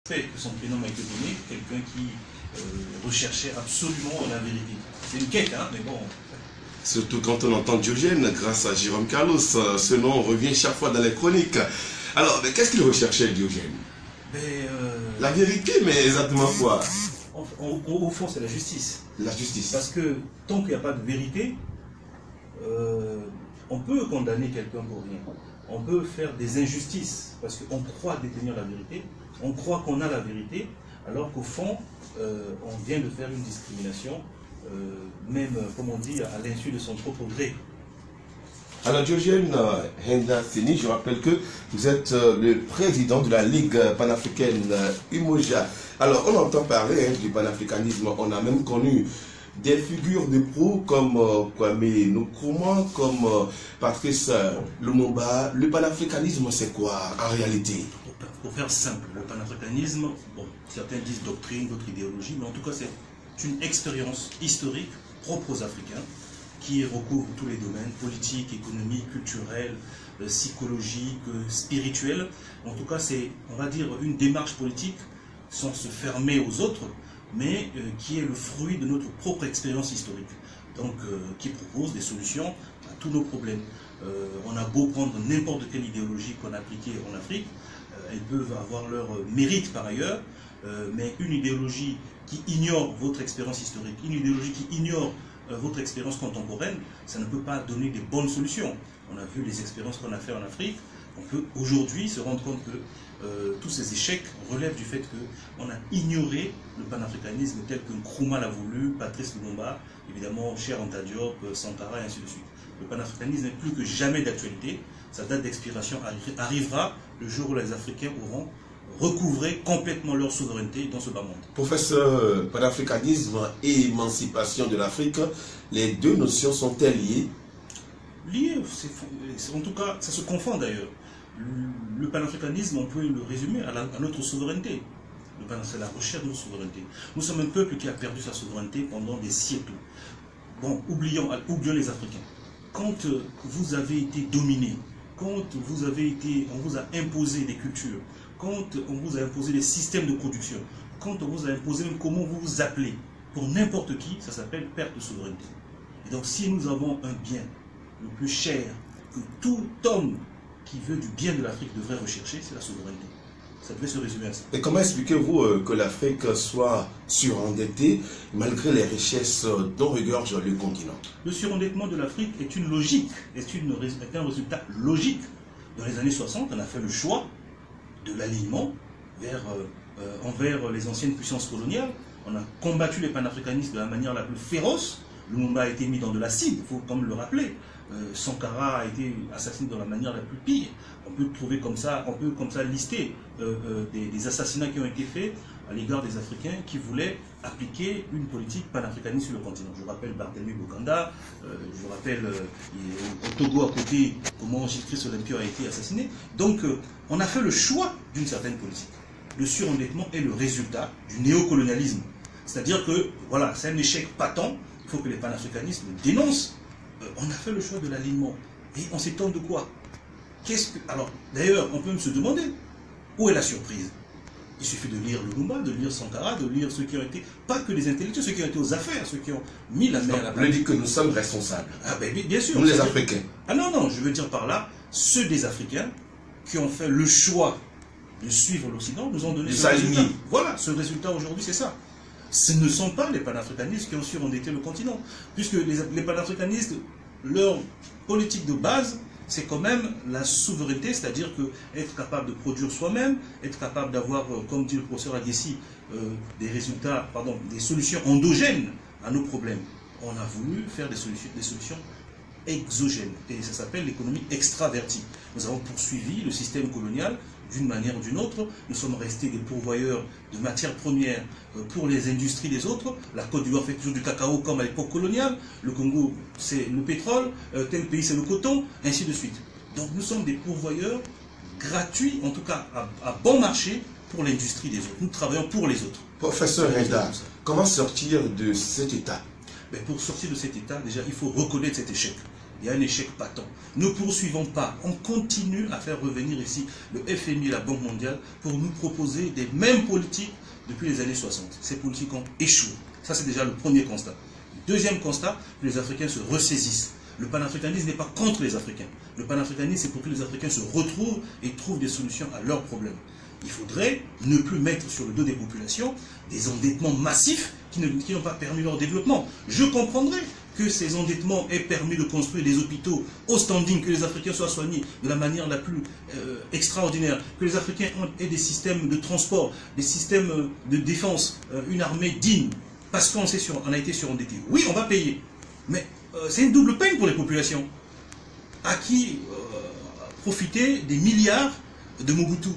Que son prénom m'a été donné, quelqu'un qui recherchait absolument la vérité. C'est une quête, hein, mais bon. Surtout quand on entend Diogène, grâce à Jérôme Carlos, ce nom revient chaque fois dans les chroniques. Alors, qu'est-ce qu'il recherchait, Diogène? La vérité, mais exactement quoi? Au fond, c'est la justice. La justice. Parce que tant qu'il n'y a pas de vérité, on peut condamner quelqu'un pour rien. On peut faire des injustices, parce qu'on croit détenir la vérité, on croit qu'on a la vérité, alors qu'au fond, on vient de faire une discrimination, même, comme on dit, à l'insu de son propre gré. Alors Diogène Henda Seni, je rappelle que vous êtes le président de la Ligue panafricaine Umoja. Alors on entend parler du panafricanisme, on a même connu des figures de proue comme Kwame Nkrumah, comme Patrice Lumumba. Le panafricanisme, c'est quoi en réalité? Pour faire simple, le panafricanisme, bon, certains disent doctrine, d'autres idéologie, mais en tout cas c'est une expérience historique propre aux Africains qui recouvre tous les domaines, politiques, économiques, culturels, psychologiques, spirituels. En tout cas c'est, on va dire, une démarche politique sans se fermer aux autres, mais qui est le fruit de notre propre expérience historique, donc qui propose des solutions à tous nos problèmes. On a beau prendre n'importe quelle idéologie qu'on a appliquée en Afrique, elles peuvent avoir leur mérite par ailleurs, mais une idéologie qui ignore votre expérience historique, une idéologie qui ignore votre expérience contemporaine, ça ne peut pas donner des bonnes solutions. On a vu les expériences qu'on a fait en Afrique, on peut aujourd'hui se rendre compte que tous ces échecs relèvent du fait qu'on a ignoré le panafricanisme tel que Nkrumah l'a voulu, Patrice Lumumba, évidemment Cheikh Anta Diop, Sankara et ainsi de suite. Le panafricanisme est plus que jamais d'actualité, sa date d'expiration arrivera le jour où les Africains auront recouvré complètement leur souveraineté dans ce bas monde. Professeur, panafricanisme et émancipation de l'Afrique, les deux notions sont-elles liées? Liées, en tout cas, ça se confond d'ailleurs. Le panafricanisme, on peut le résumer à notre souveraineté. C'est la recherche de notre souveraineté. Nous sommes un peuple qui a perdu sa souveraineté pendant des siècles. Bon, oublions les Africains. Quand vous avez été dominé, quand on vous a imposé des cultures, quand on vous a imposé des systèmes de production, quand on vous a imposé même comment vous vous appelez, pour n'importe qui, ça s'appelle perte de souveraineté. Et donc si nous avons un bien le plus cher que tout homme qui veut du bien de l'Afrique devrait rechercher, c'est la souveraineté. Ça devait se résumer à ça. Et comment expliquez-vous que l'Afrique soit surendettée malgré les richesses dont regorge le continent? Le surendettement de l'Afrique est une logique, est un résultat logique. Dans les années 60, on a fait le choix de l'alignement envers les anciennes puissances coloniales. On a combattu les panafricanistes de la manière la plus féroce. Lumumba a été mis dans de l'acide, il faut quand même le rappeler. Sankara a été assassiné de la manière la plus pire. On peut trouver comme ça, on peut comme ça lister des assassinats qui ont été faits à l'égard des Africains qui voulaient appliquer une politique panafricaniste sur le continent. Je rappelle Barthélemy Bokanda, je rappelle au Togo à côté comment Gilles-Christ Olympio a été assassiné. Donc on a fait le choix d'une certaine politique. Le surendettement est le résultat du néocolonialisme. C'est-à-dire que voilà, c'est un échec patent, il faut que les panafricanistes le dénoncent. On a fait le choix de l'alignement. Et on s'étonne de quoi? Alors, d'ailleurs, on peut même se demander, où est la surprise? Il suffit de lire Lumumba, de lire Sankara, de lire ceux qui ont été, pas que les intellectuels, ceux qui ont été aux affaires, ceux qui ont mis la main à la pâte. Je dis que nous sommes responsables. Ah ben bien sûr. Nous les Africains. Ah non, je veux dire par là, ceux des Africains qui ont fait le choix de suivre l'Occident nous ont donné ce résultat. Voilà, ce résultat aujourd'hui, c'est ça. Ce ne sont pas les panafricanistes qui ont surendetté le continent. Puisque les panafricanistes, leur politique de base, c'est quand même la souveraineté, c'est-à-dire que être capable de produire soi-même, être capable d'avoir, comme dit le professeur Aguessi, des solutions endogènes à nos problèmes. On a voulu faire des solutions exogènes. Et ça s'appelle l'économie extravertie. Nous avons poursuivi le système colonial d'une manière ou d'une autre. Nous sommes restés des pourvoyeurs de matières premières pour les industries des autres. La Côte d'Ivoire fait toujours du cacao comme à l'époque coloniale. Le Congo, c'est le pétrole. Tel pays, c'est le coton, ainsi de suite. Donc nous sommes des pourvoyeurs gratuits, en tout cas à bon marché, pour l'industrie des autres. Nous travaillons pour les autres. Professeur Henda, comment sortir de cet état? Mais pour sortir de cet état, déjà, il faut reconnaître cet échec. il y a un échec patent. Ne poursuivons pas, on continue à faire revenir ici le FMI et la Banque mondiale pour nous proposer des mêmes politiques depuis les années 60. Ces politiques ont échoué. Ça, c'est déjà le premier constat. Deuxième constat, les Africains se ressaisissent. Le panafricanisme n'est pas contre les Africains. Le panafricanisme, c'est pour que les Africains se retrouvent et trouvent des solutions à leurs problèmes. Il faudrait ne plus mettre sur le dos des populations des endettements massifs qui n'ont pas permis leur développement. Je comprendrais que ces endettements aient permis de construire des hôpitaux au standing, que les Africains soient soignés de la manière la plus extraordinaire, que les Africains aient des systèmes de transport, des systèmes de défense, une armée digne, parce qu'on a été surendetté. Oui, on va payer, mais c'est une double peine pour les populations, à qui profiter des milliards de Mobutu.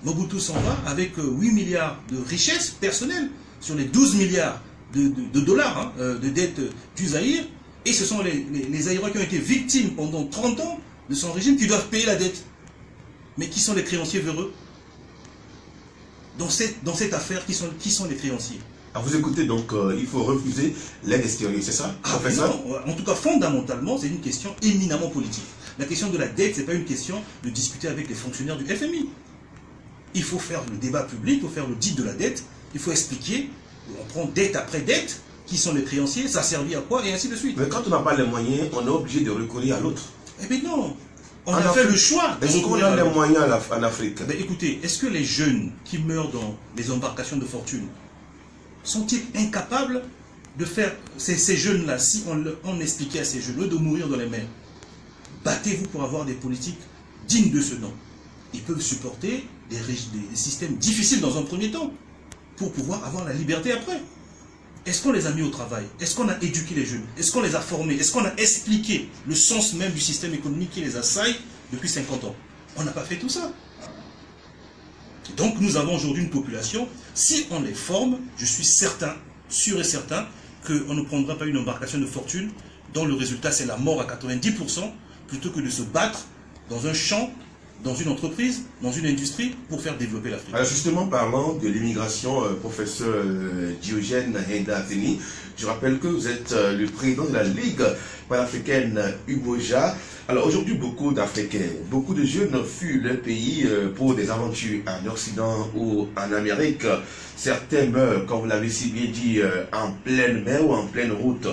Mobutu s'en va avec 8 milliards de richesses personnelles sur les 12 milliards de dollars de dette du Zaïre, et ce sont les Zaïrois qui ont été victimes pendant 30 ans de son régime qui doivent payer la dette. Mais qui sont les créanciers véreux? Dans cette affaire, qui sont les créanciers? À vous écouter, donc il faut refuser l'aide extérieure, c'est ça? Non, en tout cas, fondamentalement, c'est une question éminemment politique. La question de la dette, ce n'est pas une question de discuter avec les fonctionnaires du FMI. Il faut faire le débat public, il faut faire le dit de la dette, il faut expliquer, on prend dette après dette, qui sont les créanciers, ça servi à quoi, et ainsi de suite. Mais quand on n'a pas les moyens, on est obligé de recourir à l'autre. Eh bien non, on a fait le choix de recourir à l'autre. Est-ce qu'on a les moyens en Afrique? Écoutez, est-ce que les jeunes qui meurent dans les embarcations de fortune sont-ils incapables de faire, ces jeunes-là, si on expliquait à ces jeunes de mourir dans les mers, battez-vous pour avoir des politiques dignes de ce nom. Ils peuvent supporter des systèmes difficiles dans un premier temps, pour pouvoir avoir la liberté après. Est-ce qu'on les a mis au travail? Est-ce qu'on a éduqué les jeunes? Est-ce qu'on les a formés? Est-ce qu'on a expliqué le sens même du système économique qui les assaille depuis 50 ans? On n'a pas fait tout ça. Donc nous avons aujourd'hui une population, si on les forme, je suis certain, sûr et certain, qu'on ne prendra pas une embarcation de fortune dont le résultat c'est la mort à 90%, plutôt que de se battre dans un champ, dans une entreprise, dans une industrie, pour faire développer l'Afrique. Alors justement, parlant de l'immigration, professeur Diogène Henda Zeni, je rappelle que vous êtes le président de la Ligue panafricaine Umoja. Alors aujourd'hui, beaucoup d'Africains, beaucoup de jeunes fuient leur pays pour des aventures en Occident ou en Amérique. Certains meurent, comme vous l'avez si bien dit, en pleine mer ou en pleine route.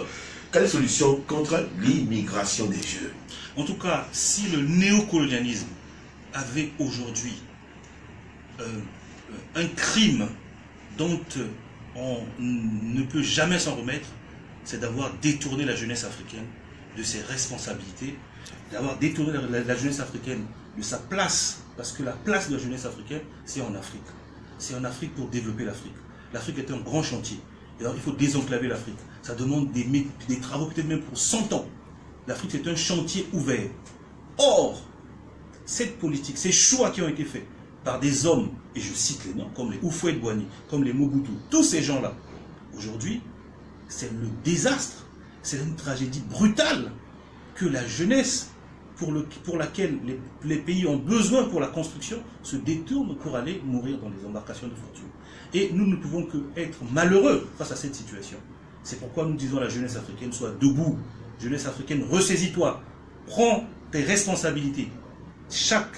Quelle solution contre l'immigration des jeunes? En tout cas, si le néocolonialisme avait aujourd'hui un crime dont on ne peut jamais s'en remettre, c'est d'avoir détourné la jeunesse africaine de ses responsabilités, d'avoir détourné la jeunesse africaine de sa place, parce que la place de la jeunesse africaine, c'est en Afrique. C'est en Afrique pour développer l'Afrique. L'Afrique est un grand chantier. Et alors il faut désenclaver l'Afrique. Ça demande des travaux peut-être même pour 100 ans. L'Afrique est un chantier ouvert. Or, cette politique, ces choix qui ont été faits par des hommes, et je cite les noms, comme les Houphouët-Boigny, comme les Mobutu, tous ces gens-là, aujourd'hui, c'est le désastre, c'est une tragédie brutale que la jeunesse, pour laquelle les pays ont besoin pour la construction, se détourne pour aller mourir dans les embarcations de fortune. Et nous ne pouvons que être malheureux face à cette situation. C'est pourquoi nous disons à la jeunesse africaine, sois debout. Jeunesse africaine, ressaisis-toi, prends tes responsabilités. Chaque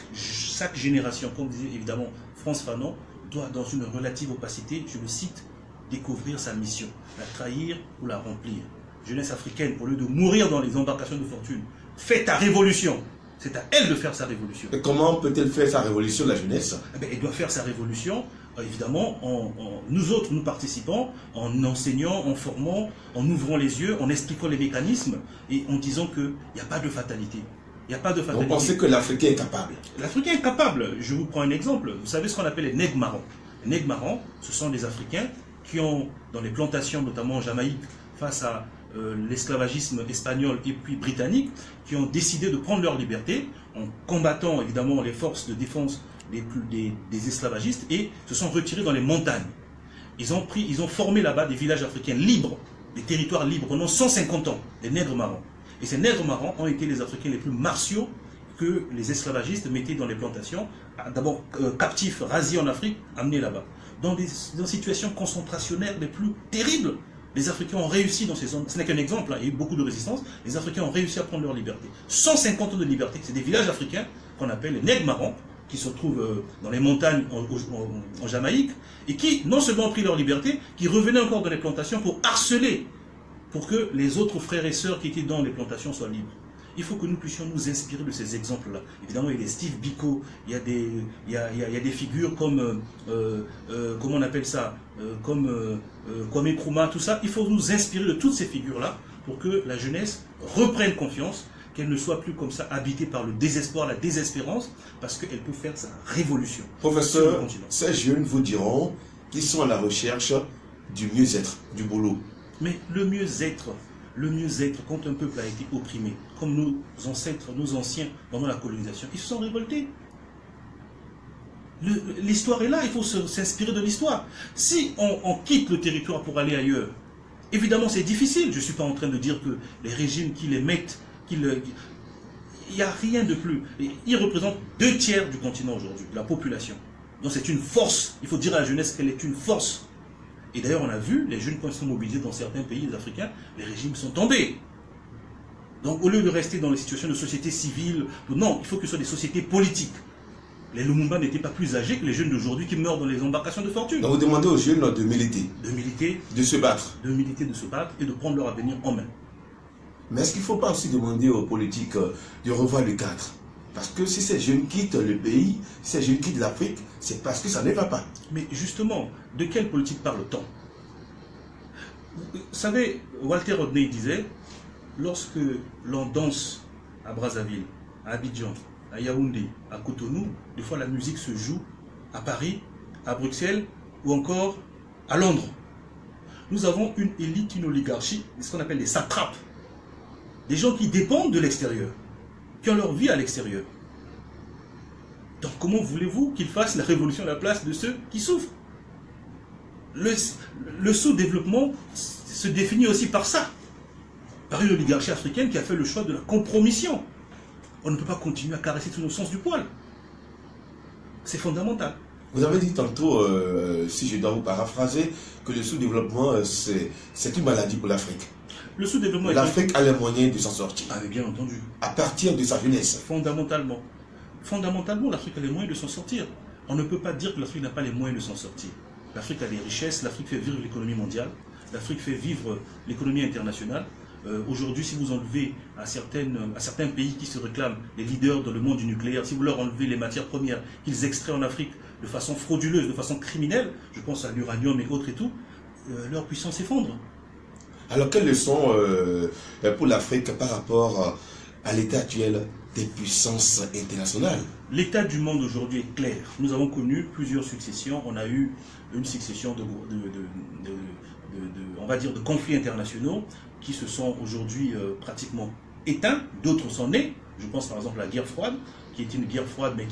génération, comme disait évidemment Frantz Fanon, doit, dans une relative opacité, je le cite, découvrir sa mission, la trahir ou la remplir. Jeunesse africaine, au lieu de mourir dans les embarcations de fortune, fais ta révolution. C'est à elle de faire sa révolution. Et comment peut-elle faire sa révolution, la jeunesse? Elle doit faire sa révolution, évidemment, nous autres, nous participons, en enseignant, en formant, en ouvrant les yeux, en expliquant les mécanismes, et en disant qu'il n'y a pas de fatalité. Il n'y a pas de fatalité. Vous pensez que l'Africain est capable? L'Africain est capable. Je vous prends un exemple. Vous savez ce qu'on appelle les nègres marrons. Les nègres marrons, ce sont des Africains qui ont, dans les plantations, notamment en Jamaïque, face à l'esclavagisme espagnol et puis britannique, qui ont décidé de prendre leur liberté en combattant évidemment les forces de défense des esclavagistes et se sont retirés dans les montagnes. Ils ont formé là-bas des villages africains libres, des territoires libres pendant 150 ans, les nègres marrons. Et ces nègres marrons ont été les Africains les plus martiaux que les esclavagistes mettaient dans les plantations, d'abord captifs, rasés en Afrique, amenés là-bas. Dans des situations concentrationnaires les plus terribles. Les Africains ont réussi dans ces zones, ce n'est qu'un exemple, hein, il y a eu beaucoup de résistance, les Africains ont réussi à prendre leur liberté. 150 ans de liberté, c'est des villages africains qu'on appelle les nègres marrons, qui se trouvent dans les montagnes en Jamaïque, et qui non seulement ont pris leur liberté, qui revenaient encore dans les plantations pour harceler, pour que les autres frères et sœurs qui étaient dans les plantations soient libres. Il faut que nous puissions nous inspirer de ces exemples-là. Évidemment, il y a des Steve Biko, il y a des figures comme, comment on appelle ça, comme Kwame Nkrumah, tout ça. Il faut nous inspirer de toutes ces figures-là pour que la jeunesse reprenne confiance, qu'elle ne soit plus comme ça habitée par le désespoir, la désespérance, parce qu'elle peut faire sa révolution. Professeur, ces jeunes vous diront qu'ils sont à la recherche du mieux-être, du boulot. Mais le mieux-être, quand un peuple a été opprimé, comme nos ancêtres, nos anciens pendant la colonisation, ils se sont révoltés. L'histoire est là, il faut s'inspirer de l'histoire. Si on quitte le territoire pour aller ailleurs, évidemment c'est difficile. Je ne suis pas en train de dire que les régimes qui les mettent, il n'y a rien de plus. Ils représentent 2/3 du continent aujourd'hui, de la population. Donc c'est une force. Il faut dire à la jeunesse qu'elle est une force. Et d'ailleurs, on a vu, les jeunes, quand ils sont mobilisés dans certains pays africains, les régimes sont tombés. Donc, au lieu de rester dans les situations de société civile, non, il faut que ce soit des sociétés politiques. Les Lumumba n'étaient pas plus âgés que les jeunes d'aujourd'hui qui meurent dans les embarcations de fortune. Donc, vous demandez aux jeunes de militer. De militer. De se battre. De militer, de se battre et de prendre leur avenir en main. Mais est-ce qu'il ne faut pas aussi demander aux politiques de revoir le cadre? Parce que si ces jeunes quittent le pays, si ces jeunes quittent l'Afrique, c'est parce que ça ne va pas. Mais justement, de quelle politique parle-t-on? Vous savez, Walter Rodney disait, lorsque l'on danse à Brazzaville, à Abidjan, à Yaoundé, à Cotonou, des fois la musique se joue à Paris, à Bruxelles ou encore à Londres. Nous avons une élite, une oligarchie, ce qu'on appelle des satrapes. Des gens qui dépendent de l'extérieur, qui ont leur vie à l'extérieur. Donc comment voulez-vous qu'ils fassent la révolution à la place de ceux qui souffrent? Le sous-développement se définit aussi par ça, par une oligarchie africaine qui a fait le choix de la compromission. On ne peut pas continuer à caresser tous nos sens du poil. C'est fondamental. Vous avez dit tantôt, si je dois vous paraphraser, que le sous-développement, c'est une maladie pour l'Afrique. Le sous-développement... L'Afrique a les moyens de s'en sortir. Ah, bien entendu. À partir de sa jeunesse. Fondamentalement. Fondamentalement, l'Afrique a les moyens de s'en sortir. On ne peut pas dire que l'Afrique n'a pas les moyens de s'en sortir. L'Afrique a des richesses, l'Afrique fait vivre l'économie mondiale, l'Afrique fait vivre l'économie internationale. Aujourd'hui, si vous enlevez à certains pays qui se réclament les leaders dans le monde du nucléaire, si vous leur enlevez les matières premières qu'ils extraient en Afrique de façon frauduleuse, de façon criminelle, je pense à l'uranium et autres et tout, leur puissance s'effondre. Alors, quelles leçons pour l'Afrique par rapport à l'état actuel des puissances internationales? L'état du monde aujourd'hui est clair. Nous avons connu plusieurs successions. On a eu une succession on va dire, de conflits internationaux qui se sont aujourd'hui pratiquement éteints. D'autres sont nés. Je pense par exemple à la guerre froide, qui est une guerre froide, mais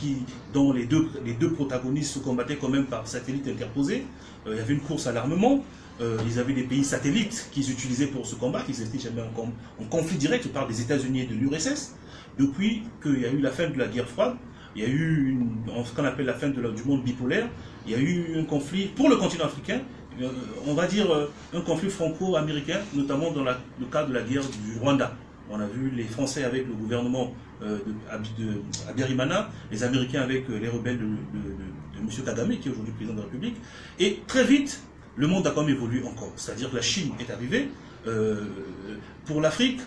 dont les deux protagonistes se combattaient quand même par satellites interposés. Il y avait une course à l'armement. Ils avaient des pays satellites qu'ils utilisaient pour se combattre. Ils étaient jamais en conflit direct. Je parle des États-Unis et de l'URSS. Depuis qu'il y a eu la fin de la guerre froide, il y a eu ce qu'on appelle la fin du monde bipolaire. Il y a eu un conflit pour le continent africain, on va dire un conflit franco-américain, notamment dans le cadre de la guerre du Rwanda. On a vu les Français avec le gouvernement Habyarimana, les Américains avec les rebelles de M. Kagame, qui est aujourd'hui président de la République. Et très vite, le monde a quand même évolué encore. C'est-à-dire que la Chine est arrivée. Pour l'Afrique,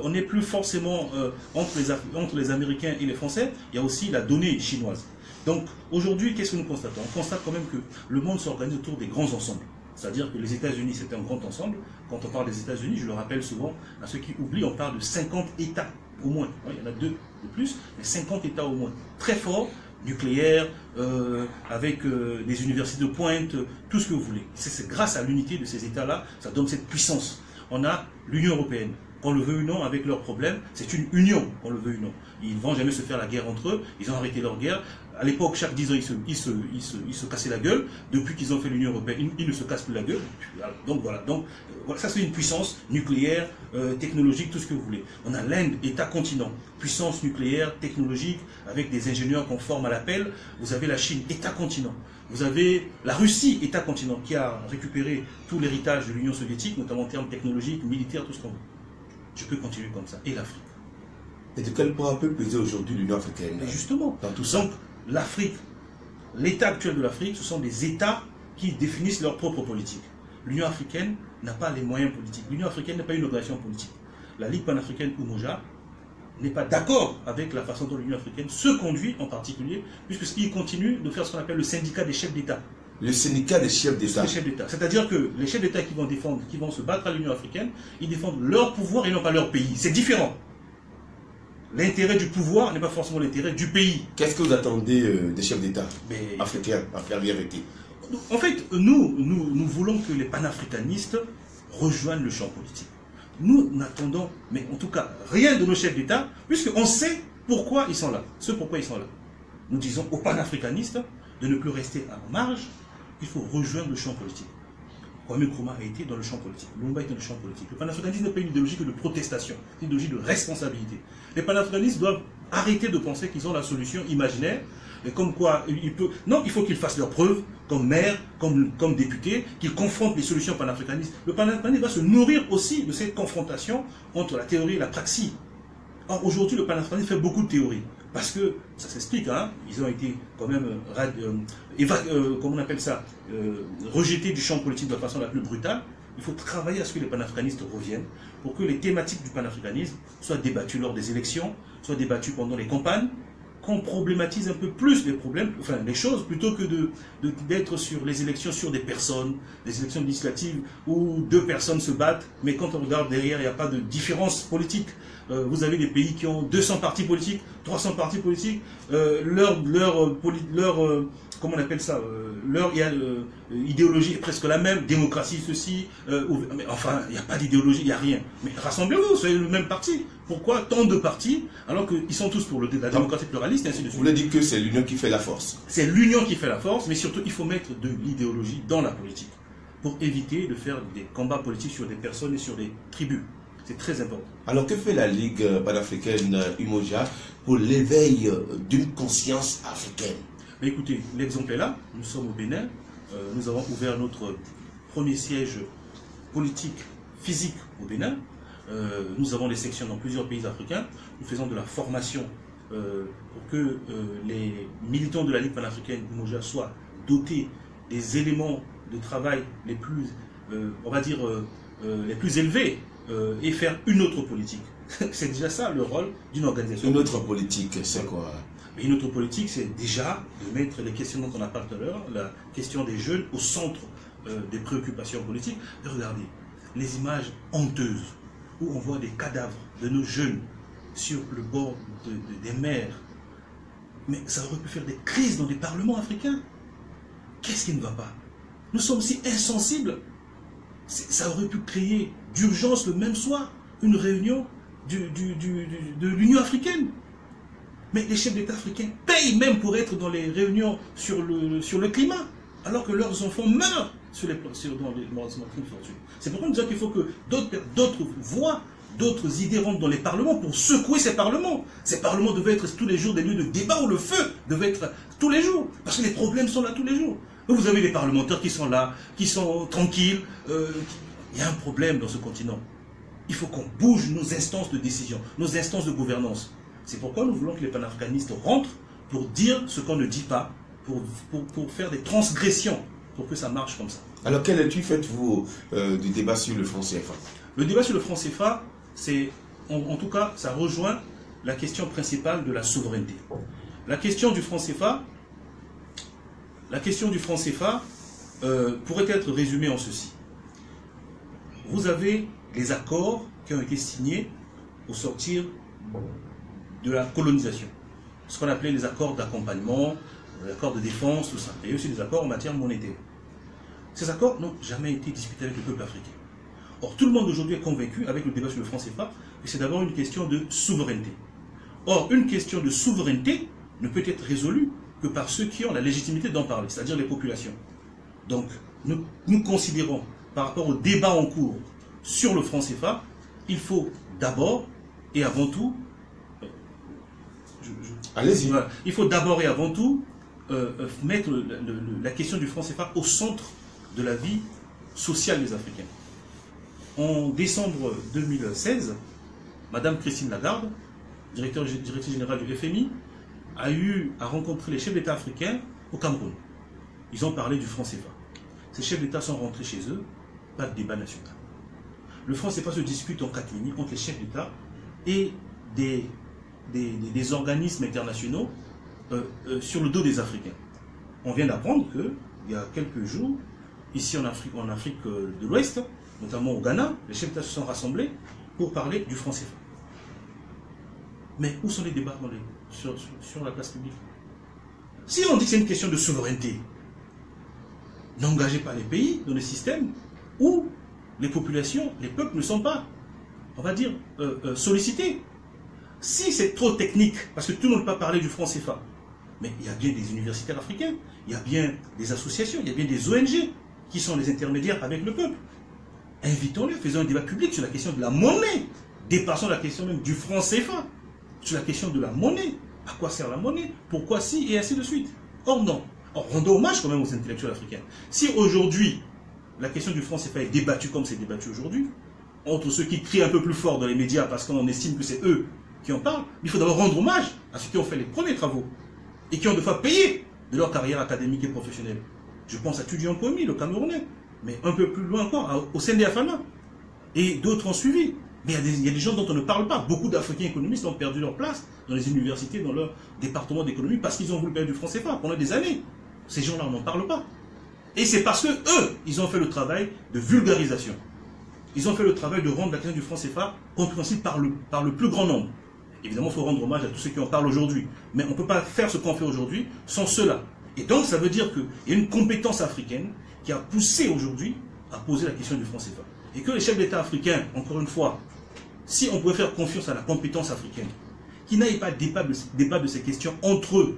on n'est plus forcément entre les Américains et les Français. Il y a aussi la donnée chinoise. Donc aujourd'hui, qu'est-ce que nous constatons? On constate quand même que le monde s'organise autour des grands ensembles. C'est-à-dire que les États-Unis, c'est un grand ensemble. Quand on parle des États-Unis, je le rappelle souvent à ceux qui oublient, on parle de 50 États au moins. Il y en a 2 de plus, mais 50 États au moins. Très forts, nucléaires, avec des universités de pointe, tout ce que vous voulez. C'est grâce à l'unité de ces États-là, ça donne cette puissance. On a l'Union européenne, qu'on le veut ou non, avec leurs problèmes. C'est une union, qu'on le veut ou non. Ils ne vont jamais se faire la guerre entre eux. Ils ont arrêté leur guerre. À l'époque, chaque 10 ans, ils se cassaient la gueule. Depuis qu'ils ont fait l'Union européenne, ils ne se cassent plus la gueule. Donc voilà. Donc ça, c'est une puissance nucléaire, technologique, tout ce que vous voulez. On a l'Inde, État-continent, puissance nucléaire, technologique, avec des ingénieurs qu'on forme à l'appel. Vous avez la Chine, État-continent. Vous avez la Russie, État-continent, qui a récupéré tout l'héritage de l'Union soviétique, notamment en termes technologiques, militaires, tout ce qu'on veut. Je peux continuer comme ça. Et l'Afrique. Et de quel point peut peser aujourd'hui l'Union africaine? Et justement, dans tout ça. Donc, l'Afrique, l'état actuel de l'Afrique, ce sont des États qui définissent leur propre politique. L'Union africaine n'a pas les moyens politiques. L'Union africaine n'est pas une organisation politique. La Ligue panafricaine Umoja n'est pas d'accord avec la façon dont l'Union africaine se conduit en particulier, puisqu'il continue de faire ce qu'on appelle le syndicat des chefs d'État. Le syndicat des chefs d'État. C'est-à-dire que les chefs d'État qui vont défendre, qui vont se battre à l'Union africaine, ils défendent leur pouvoir et non pas leur pays. C'est différent. L'intérêt du pouvoir n'est pas forcément l'intérêt du pays. Qu'est-ce que vous attendez des chefs d'État africains à faire vérité? En fait, nous voulons que les panafricanistes rejoignent le champ politique. Nous n'attendons, mais en tout cas, rien de nos chefs d'État, puisqu'on sait pourquoi ils sont là. Ce pourquoi ils sont là. Nous disons aux panafricanistes de ne plus rester en marge, il faut rejoindre le champ politique. Kwame Nkrumah a été dans le champ politique. Lumumba est dans le champ politique. Le panafricanisme n'est pas une idéologie que de protestation, c'est une idéologie de responsabilité. Les panafricanistes doivent arrêter de penser qu'ils ont la solution imaginaire, et comme quoi non, il faut qu'ils fassent leurs preuves, comme maire, comme député, qu'ils confrontent les solutions panafricanistes. Le panafricanisme va se nourrir aussi de cette confrontation entre la théorie et la praxis. Or, aujourd'hui, le panafricanisme fait beaucoup de théories. Parce que, ça s'explique, hein, ils ont été quand même, comment on appelle ça, rejetés du champ politique de la façon la plus brutale. Il faut travailler à ce que les panafricanistes reviennent pour que les thématiques du panafricanisme soient débattues lors des élections, soient débattues pendant les campagnes, qu'on problématise un peu plus les problèmes, enfin les choses, plutôt que d'être sur les élections sur des personnes, des élections législatives où deux personnes se battent, mais quand on regarde derrière, il n'y a pas de différence politique. Vous avez des pays qui ont 200 partis politiques, 300 partis politiques, comment on appelle ça, leur idéologie est presque la même, démocratie, ceci, mais enfin, il n'y a pas d'idéologie, il n'y a rien. Mais rassemblez-vous, soyez le même parti. Pourquoi tant de partis, alors qu'ils sont tous pour la démocratie pluraliste, et ainsi de suite. Vous voulez dire que c'est l'union qui fait la force? C'est l'union qui fait la force, mais surtout, il faut mettre de l'idéologie dans la politique, pour éviter de faire des combats politiques sur des personnes et sur des tribus. C'est très important. Alors, que fait la Ligue panafricaine Umoja pour l'éveil d'une conscience africaine? Mais écoutez, l'exemple est là. Nous sommes au Bénin. Nous avons ouvert notre premier siège politique, physique au Bénin. Nous avons des sections dans plusieurs pays africains. Nous faisons de la formation pour que les militants de la Ligue panafricaine Umoja soient dotés des éléments de travail les plus, on va dire, les plus élevés. Et faire une autre politique. C'est déjà ça le rôle d'une organisation. Une autre politique, c'est quoi? Mais une autre politique, c'est déjà de mettre les questions dont on a parlé tout à l'heure, la question des jeunes au centre des préoccupations politiques. Et regardez, les images honteuses où on voit des cadavres de nos jeunes sur le bord des mers. Mais ça aurait pu faire des crises dans des parlements africains. Qu'est-ce qui ne va pas? Nous sommes si insensibles. Ça aurait pu créer d'urgence le même soir une réunion de l'Union africaine. Mais les chefs d'État africains payent même pour être dans les réunions sur le climat, alors que leurs enfants meurent dans les malheureusement de fortune. C'est pourquoi nous disons qu'il faut que d'autres voix, d'autres idées rentrent dans les parlements pour secouer ces parlements. Ces parlements devaient être tous les jours des lieux de débat où le feu devait être tous les jours, parce que les problèmes sont là tous les jours. Vous avez des parlementaires qui sont là, qui sont tranquilles. Il y a un problème dans ce continent. Il faut qu'on bouge nos instances de décision, nos instances de gouvernance. C'est pourquoi nous voulons que les panafricanistes rentrent pour dire ce qu'on ne dit pas, pour faire des transgressions, pour que ça marche comme ça. Alors, quelle étude faites-vous du débat sur le franc CFA? Le débat sur le franc CFA, c'est, en tout cas, ça rejoint la question principale de la souveraineté. La question du franc CFA, pourrait être résumée en ceci. Vous avez les accords qui ont été signés au sortir de la colonisation. Ce qu'on appelait les accords d'accompagnement, les accords de défense, tout ça. Et aussi des accords en matière monétaire. Ces accords n'ont jamais été discutés avec le peuple africain. Or, tout le monde aujourd'hui est convaincu, avec le débat sur le franc CFA, que c'est d'abord une question de souveraineté. Or, une question de souveraineté ne peut être résolue que par ceux qui ont la légitimité d'en parler, c'est-à-dire les populations. Donc, nous considérons, par rapport au débat en cours sur le franc CFA, il faut d'abord et avant tout... Allez-y. Voilà, il faut d'abord et avant tout mettre la question du franc CFA au centre de la vie sociale des Africains. En décembre 2016, Madame Christine Lagarde, directrice générale du FMI, a eu à rencontrer les chefs d'État africains au Cameroun. Ils ont parlé du franc CFA. Ces chefs d'État sont rentrés chez eux, pas de débat national. Le franc CFA se discute en catimini entre les chefs d'État et des organismes internationaux sur le dos des Africains. On vient d'apprendre qu'il y a quelques jours, ici en Afrique de l'Ouest, notamment au Ghana, les chefs d'État se sont rassemblés pour parler du franc CFA. Mais où sont les débats sur la place publique? Si on dit que c'est une question de souveraineté, n'engagez pas les pays dans des systèmes où les populations, les peuples ne sont pas, on va dire, sollicités. Si c'est trop technique, parce que tout le monde ne peut pas parler du franc CFA, mais il y a bien des universitaires africains, il y a bien des associations, il y a bien des ONG qui sont les intermédiaires avec le peuple. Invitons-les, faisons un débat public sur la question de la monnaie, dépassons la question même du franc CFA, sur la question de la monnaie. À quoi sert la monnaie? Pourquoi si? Et ainsi de suite. Or non. Or, rendons hommage quand même aux intellectuels africains. Si aujourd'hui, la question du franc CFA est débattue comme c'est débattu aujourd'hui, entre ceux qui crient un peu plus fort dans les médias parce qu'on estime que c'est eux qui en parlent, il faut d'abord rendre hommage à ceux qui ont fait les premiers travaux et qui ont de fois payé de leur carrière académique et professionnelle. Je pense à Tudian Pomi, le Camerounais, mais un peu plus loin encore, au CNDFANA. Et d'autres ont suivi. Mais il y a des gens dont on ne parle pas. Beaucoup d'Africains économistes ont perdu leur place dans les universités, dans leur département d'économie, parce qu'ils ont voulu perdre du franc CFA pendant des années. Ces gens-là, on n'en parle pas. Et c'est parce que eux, ils ont fait le travail de vulgarisation. Ils ont fait le travail de rendre la question du franc CFA compréhensible par le plus grand nombre. Évidemment, il faut rendre hommage à tous ceux qui en parlent aujourd'hui. Mais on ne peut pas faire ce qu'on fait aujourd'hui sans cela. Et donc, ça veut dire qu'il y a une compétence africaine qui a poussé aujourd'hui à poser la question du franc CFA. Et que les chefs d'État africains, encore une fois, si on pouvait faire confiance à la compétence africaine, qu'ils n'aillent pas débat de ces questions entre eux,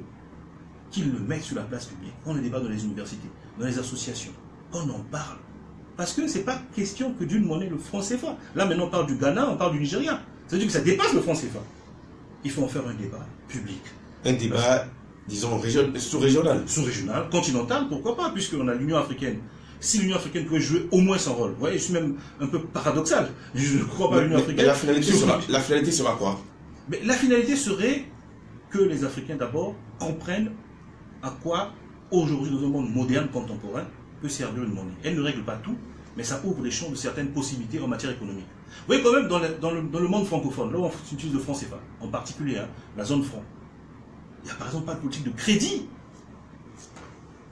qu'ils le mettent sur la place publique, qu'on le débat dans les universités, dans les associations, qu'on en parle. Parce que ce n'est pas question que d'une monnaie, le franc CFA. Là, maintenant, on parle du Ghana, on parle du Nigeria. Ça veut dire que ça dépasse le franc CFA. Il faut en faire un débat public. Un débat, disons, sous-régional. Sous-régional, continental, pourquoi pas, puisqu'on a l'Union africaine. Si l'Union africaine pouvait jouer au moins son rôle. Vous voyez, je suis même un peu paradoxal. Je ne crois pas à l'Union africaine. La finalité sera quoi? Mais la finalité serait que les Africains d'abord comprennent à quoi, aujourd'hui, dans un monde moderne, contemporain, peut servir une monnaie. Elle ne règle pas tout, mais ça ouvre les champs de certaines possibilités en matière économique. Vous voyez, quand même, dans le monde francophone, là où on utilise le franc CFA, en particulier, hein, la zone franc, il n'y a par exemple pas de politique de crédit.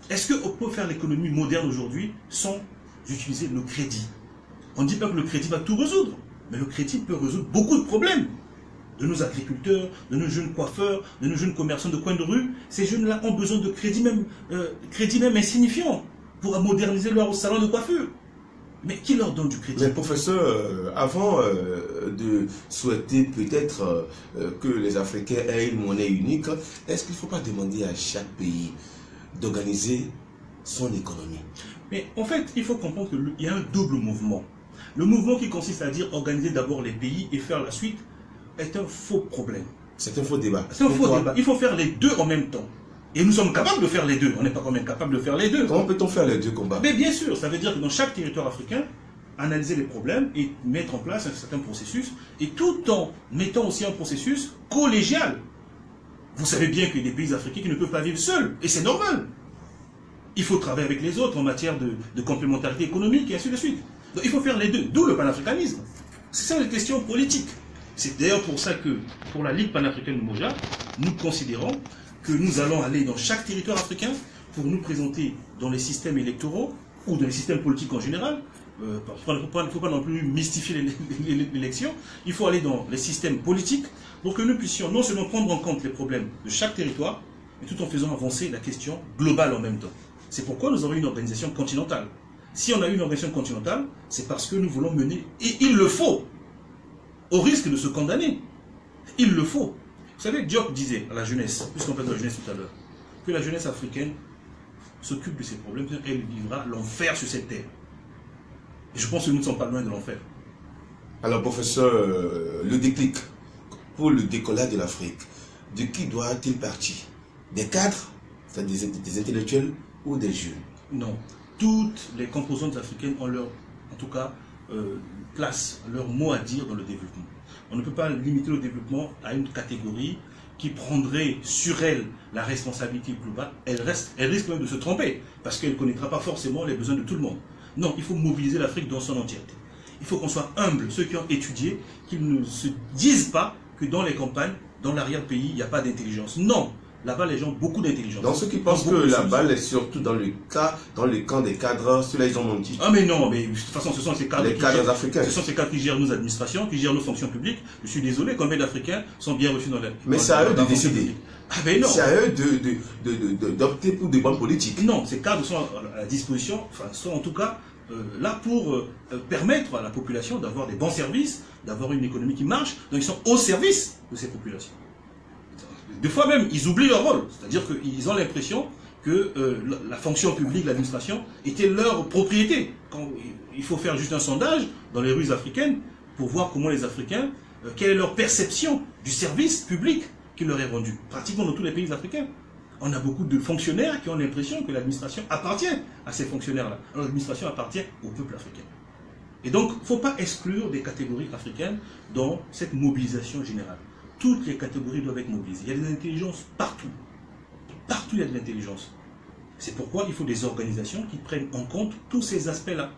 Est-ce qu'on peut faire l'économie moderne aujourd'hui sans utiliser le crédit? On ne dit pas que le crédit va tout résoudre, mais le crédit peut résoudre beaucoup de problèmes. De nos agriculteurs, de nos jeunes coiffeurs, de nos jeunes commerçants de coin de rue, ces jeunes-là ont besoin de crédit même insignifiant pour moderniser leur salon de coiffure. Mais qui leur donne du crédit? Mais professeur, avant de souhaiter peut-être que les Africains aient une monnaie unique, est-ce qu'il ne faut pas demander à chaque pays d'organiser son économie? Mais en fait, il faut comprendre qu'il y a un double mouvement. Le mouvement qui consiste à dire organiser d'abord les pays et faire la suite est un faux problème. C'est un faux débat. C'est un faux débat. Il faut faire les deux en même temps. Et nous sommes capables de faire les deux. On n'est pas quand même capable de faire les deux. Comment peut-on faire les deux combats? Mais bien sûr, ça veut dire que dans chaque territoire africain, analyser les problèmes et mettre en place un certain processus, et tout en mettant aussi un processus collégial. Vous savez bien qu'il y a des pays africains qui ne peuvent pas vivre seuls, et c'est normal. Il faut travailler avec les autres en matière de complémentarité économique, et ainsi de suite. Donc il faut faire les deux, d'où le panafricanisme. C'est ça une question politique. C'est d'ailleurs pour ça que, pour la Ligue panafricaine de Moja, nous considérons que nous allons aller dans chaque territoire africain pour nous présenter dans les systèmes électoraux ou dans les systèmes politiques en général. Il ne faut pas non plus mystifier l'élection. Il faut aller dans les systèmes politiques pour que nous puissions non seulement prendre en compte les problèmes de chaque territoire, mais tout en faisant avancer la question globale en même temps. C'est pourquoi nous aurons une organisation continentale. Si on a une organisation continentale, c'est parce que nous voulons mener, et il le faut, au risque de se condamner. Il le faut. Vous savez, Diop disait à la jeunesse, puisqu'on parle de la jeunesse tout à l'heure, que la jeunesse africaine s'occupe de ses problèmes, elle vivra l'enfer sur cette terre. Et je pense que nous ne sommes pas loin de l'enfer. Alors, professeur, le déclic pour le décollage de l'Afrique, de qui doit-il partir? Des cadres, c'est-à-dire des intellectuels ou des jeunes? Non. Toutes les composantes africaines ont leur, en tout cas, place, leur mot à dire dans le développement. On ne peut pas limiter le développement à une catégorie qui prendrait sur elle la responsabilité globale. Elle risque même de se tromper, parce qu'elle ne connaîtra pas forcément les besoins de tout le monde. Non, il faut mobiliser l'Afrique dans son entièreté. Il faut qu'on soit humble, ceux qui ont étudié, qu'ils ne se disent pas que dans les campagnes, dans l'arrière-pays, il n'y a pas d'intelligence. Non, là-bas, les gens ont beaucoup d'intelligence. Donc ceux qui pensent que la balle est surtout dans le camp des cadres, ceux-là, ils ont menti. Ah mais non, mais de toute façon, ce sont ces cadres, africains. Ce sont ces cadres qui gèrent nos administrations, qui gèrent nos fonctions publiques. Je suis désolé, combien d'Africains sont bien reçus dans la... Mais c'est à eux de décider. Ah mais non. C'est à eux d'opter pour des bonnes politiques. Non, ces cadres sont à la disposition, enfin, sont en tout cas là pour permettre à la population d'avoir des bons services, d'avoir une économie qui marche. Donc ils sont au service de ces populations. Des fois même, ils oublient leur rôle. C'est-à-dire qu'ils ont l'impression que la fonction publique, l'administration, était leur propriété. Quand il faut faire juste un sondage dans les rues africaines pour voir comment les Africains, quelle est leur perception du service public qui leur est rendu. Pratiquement dans tous les pays africains. On a beaucoup de fonctionnaires qui ont l'impression que l'administration appartient à ces fonctionnaires-là. Alors l'administration appartient au peuple africain. Et donc, il ne faut pas exclure des catégories africaines dans cette mobilisation générale. Toutes les catégories doivent être mobilisées. Il y a des intelligences partout. Partout, il y a de l'intelligence. C'est pourquoi il faut des organisations qui prennent en compte tous ces aspects-là.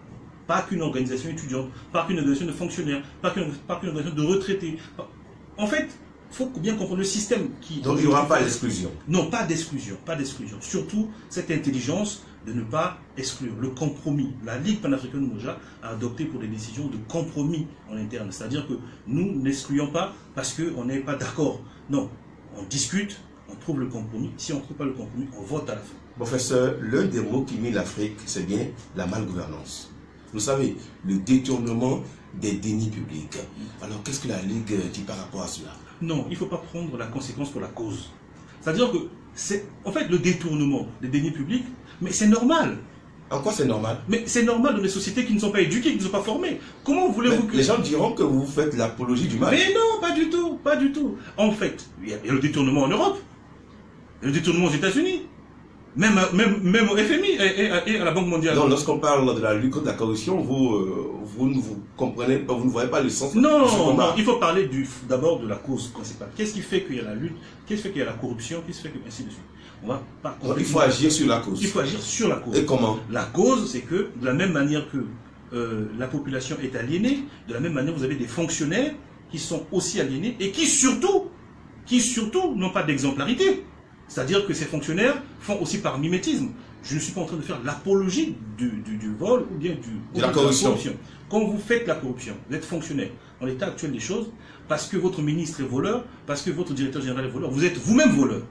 Pas qu'une organisation étudiante, pas qu'une organisation de fonctionnaires, pas qu'une organisation de retraités. En fait, il faut bien comprendre le système qui... Donc il n'y aura pas d'exclusion. Non, pas d'exclusion, pas d'exclusion. Surtout cette intelligence de ne pas exclure. Le compromis. La Ligue panafricaine Umoja a adopté pour des décisions de compromis en interne. C'est-à-dire que nous n'excluons pas parce qu'on n'est pas d'accord. Non, on discute, on trouve le compromis. Si on ne trouve pas le compromis, on vote à la fin. Professeur, l'un des mots qui mine l'Afrique, c'est bien la malgouvernance. Vous savez, le détournement des deniers publics. Alors qu'est-ce que la Ligue dit par rapport à cela? Non, il ne faut pas prendre la conséquence pour la cause. C'est-à-dire que c'est en fait le détournement des deniers publics, mais c'est normal. En quoi c'est normal? Mais c'est normal dans des sociétés qui ne sont pas éduquées, qui ne sont pas formées. Comment voulez-vous que... Les gens diront que vous faites l'apologie du mal. Mais non, pas du tout, pas du tout. En fait, il y a le détournement en Europe, le détournement aux États-Unis, même au FMI et à la Banque mondiale. Non, lorsqu'on parle de la lutte contre la corruption, vous ne vous comprenez pas, vous ne voyez pas le sens. Non, il faut parler d'abord de la cause principale. Qu'est-ce qui fait qu'il y a la lutte? Qu'est-ce qui fait qu'il y a la corruption? Qu'est-ce qui fait que ainsi de suite? On va pas... Donc, il faut agir sur la cause. Il faut agir sur la cause. Et comment? La cause, c'est que de la même manière que la population est aliénée, de la même manière vous avez des fonctionnaires qui sont aussi aliénés et qui surtout n'ont pas d'exemplarité. C'est-à-dire que ces fonctionnaires font aussi par mimétisme. Je ne suis pas en train de faire l'apologie du vol ou bien de la corruption. Quand vous faites la corruption, vous êtes fonctionnaire en l'état actuel des choses, parce que votre ministre est voleur, parce que votre directeur général est voleur, vous êtes vous-même voleur.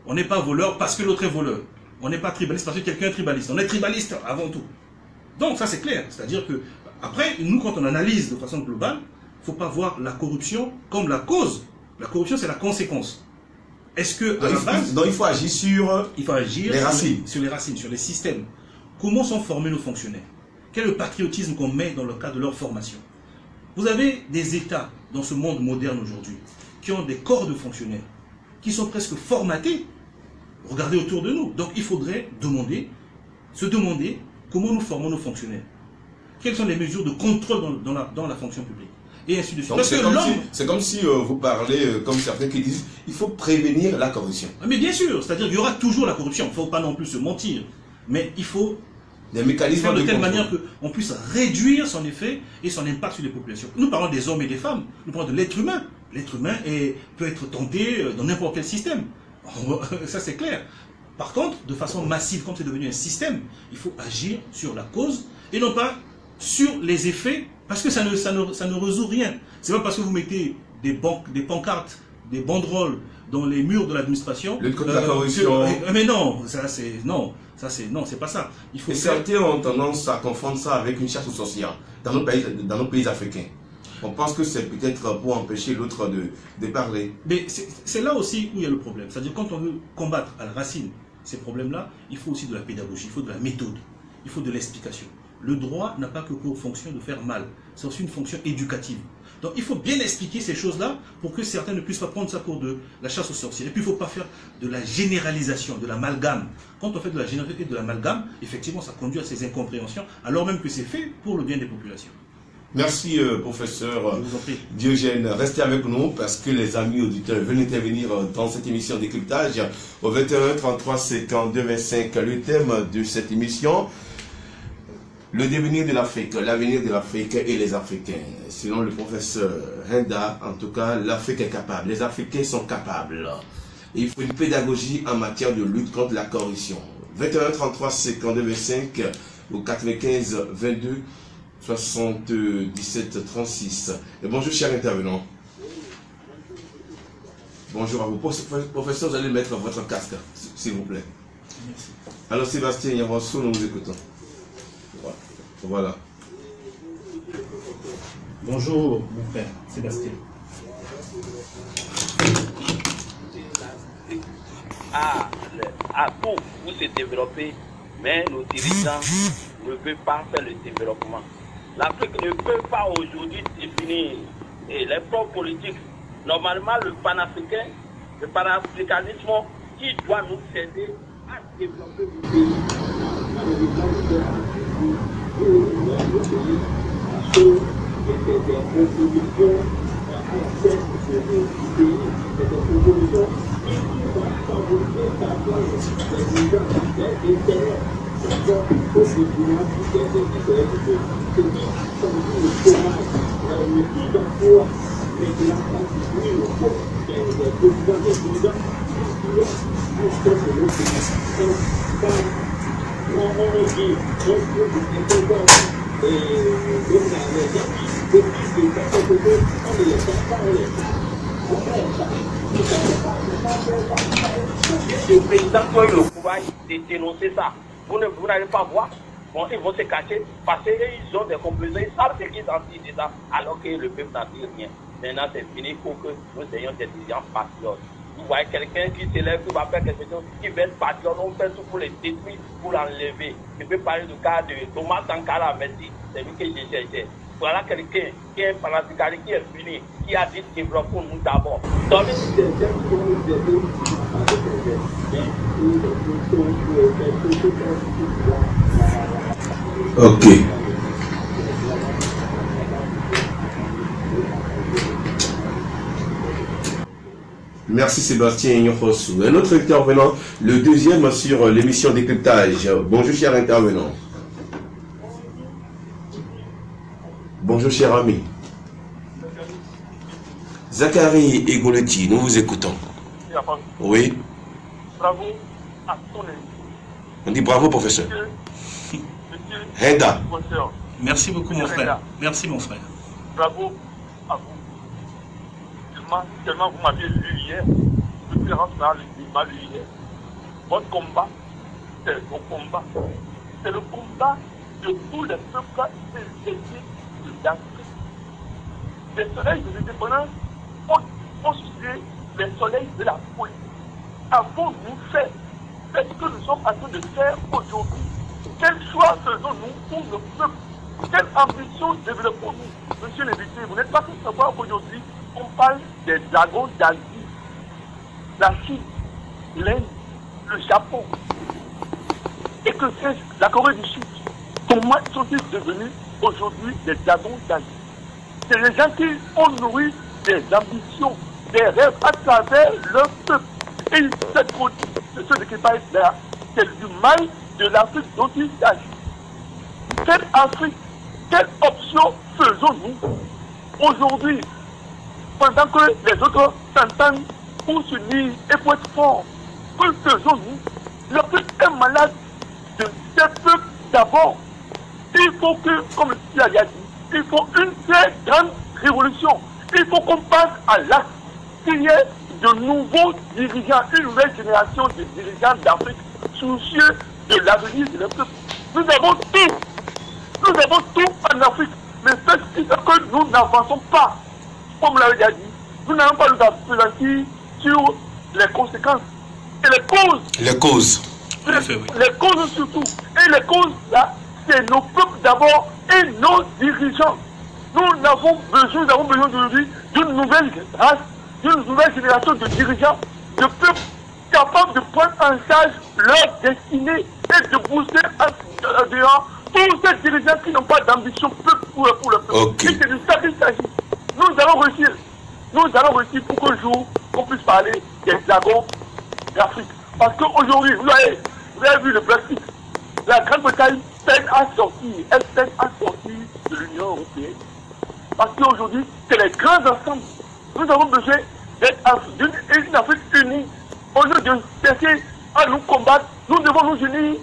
On n'est pas voleur parce que l'autre est voleur. On n'est pas tribaliste parce que quelqu'un est tribaliste. On est tribaliste avant tout. Donc ça c'est clair. C'est-à-dire que, après, nous quand on analyse de façon globale, il ne faut pas voir la corruption comme la cause. La corruption c'est la conséquence. Est-ce que à la base, donc il faut agir sur les racines. Sur les racines, sur les systèmes. Comment sont formés nos fonctionnaires? Quel est le patriotisme qu'on met dans le cadre de leur formation? Vous avez des États dans ce monde moderne aujourd'hui qui ont des corps de fonctionnaires qui sont presque formatés. Regardez autour de nous. Donc il faudrait se demander comment nous formons nos fonctionnaires. Quelles sont les mesures de contrôle dans la fonction publique? Et ainsi de suite. C'est comme si vous parlez, comme certains qui disent, il faut prévenir la corruption. Mais bien sûr, c'est-à-dire qu'il y aura toujours la corruption. Il ne faut pas non plus se mentir. Mais il faut des mécanismes faire de telle manière qu'on puisse réduire son effet et son impact sur les populations. Nous parlons des hommes et des femmes. Nous parlons de l'être humain. L'être humain peut être tenté dans n'importe quel système. Ça c'est clair. Par contre, de façon massive, comme c'est devenu un système, il faut agir sur la cause et non pas sur les effets, parce que ça ne résout rien. C'est pas parce que vous mettez des pancartes des banderoles dans les murs de l'administration. Lutte contre la corruption. Mais non, c'est pas ça. Il faut et certains ont tendance à confondre ça avec une chasse aux sorcières dans nos pays africains. On pense que c'est peut-être pour empêcher l'autre de parler. Mais c'est là aussi où il y a le problème. C'est-à-dire quand on veut combattre à la racine ces problèmes-là, il faut aussi de la pédagogie, il faut de la méthode, il faut de l'explication. Le droit n'a pas que pour fonction de faire mal, c'est aussi une fonction éducative. Donc il faut bien expliquer ces choses-là pour que certains ne puissent pas prendre ça pour de la chasse aux sorcières. Et puis il ne faut pas faire de la généralisation, de l'amalgame. Quand on fait de la généralité de l'amalgame, effectivement ça conduit à ces incompréhensions, alors même que c'est fait pour le bien des populations. Merci professeur Diogène. Restez avec nous parce que les amis auditeurs veulent intervenir dans cette émission décryptage au 21 33 52 25. Le thème de cette émission, le devenir de l'Afrique, l'avenir de l'Afrique et les Africains. Selon le professeur Henda, en tout cas, l'Afrique est capable. Les Africains sont capables. Il faut une pédagogie en matière de lutte contre la corruption. 21 33 52 25 ou 95 22 77 36. Et bonjour, chers intervenants. Bonjour à vous. Professeur, vous allez mettre votre casque, s'il vous plaît. Merci. Alors, Sébastien Yavasso, nous vous écoutons. Voilà. Bonjour, mon frère, Sébastien. Pour se développer, mais nos dirigeants ne peuvent pas faire le développement. L'Afrique ne peut pas aujourd'hui définir les plans politiques. Normalement, le panafricain, le panafricanisme qui doit nous aider à développer le pays. Le président a eu le courage de dénoncer ça. Vous n'allez pas voir. Bon, ils vont se cacher parce qu'ils ont des composants, ils savent ce qu'ils en disent déjà, alors que le peuple n'en dit rien. Maintenant, c'est fini. Il faut que nous ayons des dirigeants patriotes. Vous voyez quelqu'un qui s'élève, qui va faire quelque chose, qui veut être patriote, on fait tout pour les détruire, pour l'enlever. Je peux parler du cas de Thomas Sankara, merci, c'est lui que j'ai cherché. Voilà quelqu'un qui est panafricaniste, qui est fini, qui a dit développons-nous d'abord. Ok. Merci Sébastien Ignofosu. Un autre intervenant, le deuxième sur l'émission décryptage. Bonjour cher intervenant. Bonjour cher ami. Zachary Egoleti, nous vous écoutons. Oui. Bravo à tous les... On dit bravo professeur. Henda. Merci beaucoup mon frère. Merci mon frère. Bravo à vous. Tellement vous m'aviez lu hier. Depuis la rentrée, m'a lu hier. Votre combat, c'est mon combat. C'est le combat de tous les peuples et de l'Afrique. Les soleils de l'indépendance ont suivi les soleils de la politique. Avons-nous fait ce que nous sommes en train de faire aujourd'hui? Quel choix faisons-nous pour le peuple? Quelle ambition développons-nous? Monsieur le député, vous n'êtes pas sans savoir qu'aujourd'hui, on parle des dragons d'Asie, la Chine, l'Inde, le Japon, et que c'est la Corée du Sud. Comment sont-ils devenus aujourd'hui des dragons d'Asie? C'est les gens qui ont nourri des ambitions, des rêves à travers leur peuple. Et cette ce qui passe là, c'est du mal de l'Afrique dont il s'agit. Quelle Afrique, quelle option faisons-nous aujourd'hui, pendant que les autres s'entendent pour s'unir et pour être forts? Que faisons-nous? L'Afrique est malade de ces peuples d'abord. Il faut que, comme il a dit, il faut une très grande révolution. Il faut qu'on passe à l'acte. qu'il y ait de nouveaux dirigeants, une nouvelle génération de dirigeants d'Afrique soucieux de l'avenir de leur peuple. Nous avons tout en Afrique, mais ce qui fait que nous n'avançons pas, comme vous l'avez déjà dit, nous n'avons pas nous appeler sur les conséquences et les causes. Les causes. Les causes surtout. Et les causes là, c'est nos peuples d'abord et nos dirigeants. Nous avons besoin aujourd'hui d'une nouvelle race, d'une nouvelle génération de dirigeants, de peuples capables de prendre en charge leur destinée et de booster en dehors tous ces dirigeants qui n'ont pas d'ambition pour le peuple. Okay. Et c'est de ça qu'il s'agit. Nous allons réussir pour qu'un jour on puisse parler des dragons d'Afrique. Parce qu'aujourd'hui, vous avez vu le Brexit. La Grande-Bretagne peine à sortir. Elle peine à sortir de l'Union européenne. Parce qu'aujourd'hui, c'est les grands ensembles. Nous avons besoin d'être d'une Afrique unie. Au lieu de chercher à nous combattre, nous devons nous unir,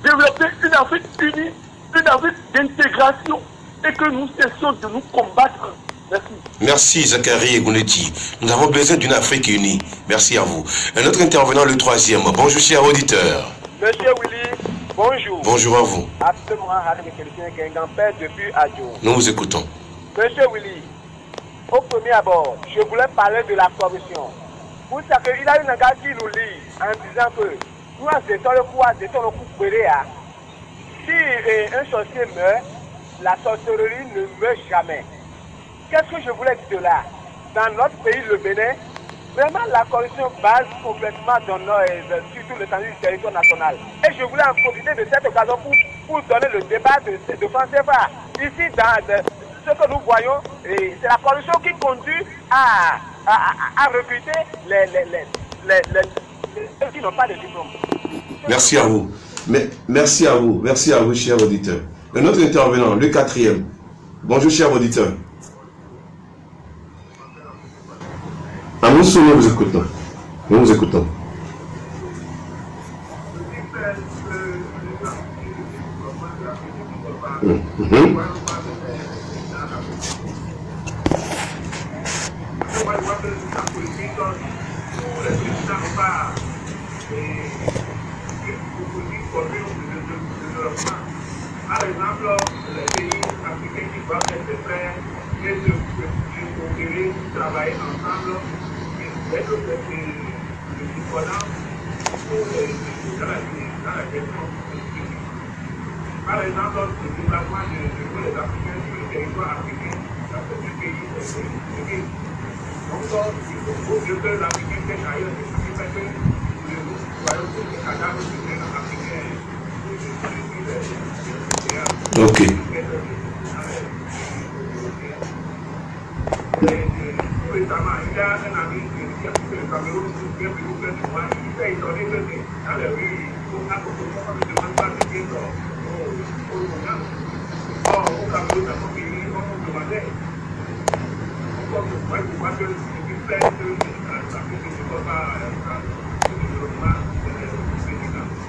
développer une Afrique unie, une Afrique d'intégration, et que nous cessions de nous combattre. Merci. Merci Zachary Egouneti. Nous avons besoin d'une Afrique unie. Merci à vous. Un autre intervenant, le troisième. Bonjour cher auditeur. Monsieur Willy, bonjour. Bonjour à vous. Depuis Adjo. Nous vous écoutons. Monsieur Willy, au premier abord, je voulais parler de la corruption. Vous savez qu'il a une gars qui nous lit en disant que nous acceptons le coup de si un sorcier meurt, la sorcellerie ne meurt jamais. Qu'est-ce que je voulais dire de là? Dans notre pays, le Bénin, vraiment la corruption base complètement dans surtout l'étendue du territoire national. Et je voulais en profiter de cette occasion pour donner le débat de France CFA. Ici, dans ce que nous voyons, c'est la corruption qui conduit à recruter ceux qui n'ont pas de diplôme. Merci à vous. Merci à vous, cher auditeur. Un autre intervenant, le quatrième. Bonjour, cher auditeur. Amoussou, nous vous écoutons. Nous vous écoutons. Par exemple, les pays africains qui doivent être prêts et de coopérer, travailler ensemble, être le citoyen dans la gestion. Par exemple, le développement de tous les Africains sur le territoire africain, dans ce pays, c'est donc, il faut que l'Africain vienne ailleurs, ce qui fait que nous voyons que les cadavres de l'Africain. Ok.